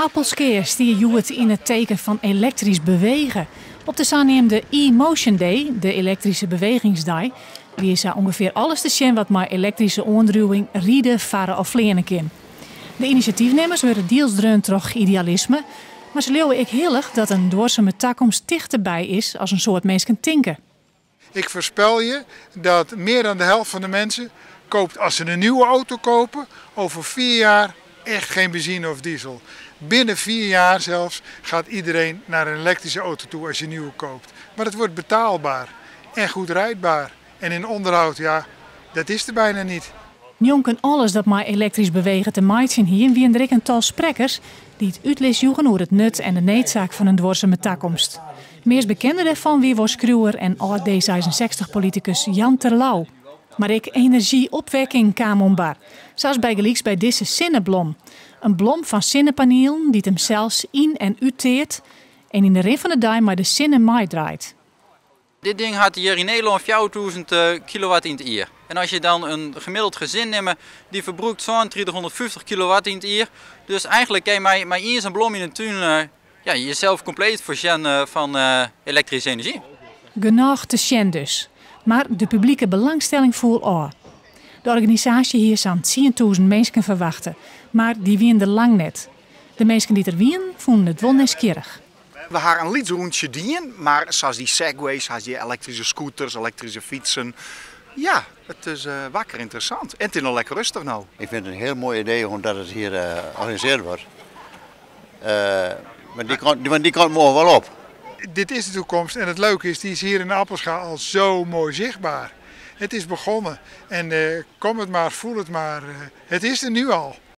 Appelskeer stiert in het teken van elektrisch bewegen. Op de zogenoemde E-Motion Day, de elektrische bewegingsdag, die is ongeveer alles te zien wat maar elektrische oondruwing, rieden, varen of vleenen kan. De initiatiefnemers worden deels dreun toch idealisme, maar ze leeuwen ik heel erg dat een duurzame toekomst dichterbij is als een soort mensen tinken. Ik voorspel je dat meer dan de helft van de mensen koopt, als ze een nieuwe auto kopen, over 4 jaar echt geen benzine of diesel. Binnen 4 jaar zelfs gaat iedereen naar een elektrische auto toe als je een nieuwe koopt. Maar het wordt betaalbaar en goed rijdbaar. En in onderhoud, ja, dat is er bijna niet. Jonken alles dat maar elektrisch bewegen te maaien hier wie er een tal sprekers die het uitleggen over het nut en de noodzaak van een duurzame toekomst. Meest bekende daarvan wie was schreeuwer en oud-D66-politicus Jan Terlouw. Maar ik energieopwekking kwam ombar. Zoals bij gelijks bij deze Sinneblom. Een blom van zinnenpanelen die hem zelfs in- en uitteert en in de rin van de dag maar de zinnen maai draait. Dit ding had hier in Nederland 4000 kilowatt in het uur. En als je dan een gemiddeld gezin neemt, die verbruikt zo'n 350 kilowatt in het uur. Dus eigenlijk kan je maar eens een blom in de tuin jezelf compleet voorzien van elektrische energie. Genoeg te zien dus. Maar de publieke belangstelling voelt aan. De organisatie hier zou 10.000 mensen verwachten, maar die wien er lang net. De mensen die er wien vonden het wel nieuwsgierig. We gaan een lietsrondje dienen, maar zoals die segways, zoals die elektrische scooters, elektrische fietsen. Ja, het is wakker interessant. En het is nog lekker rustig nou. Ik vind het een heel mooi idee omdat het hier georganiseerd wordt. Maar die kan morgen wel op. Dit is de toekomst en het leuke is, die is hier in Appelscha al zo mooi zichtbaar. Het is begonnen en kom het maar, voel het maar. Het is er nu al.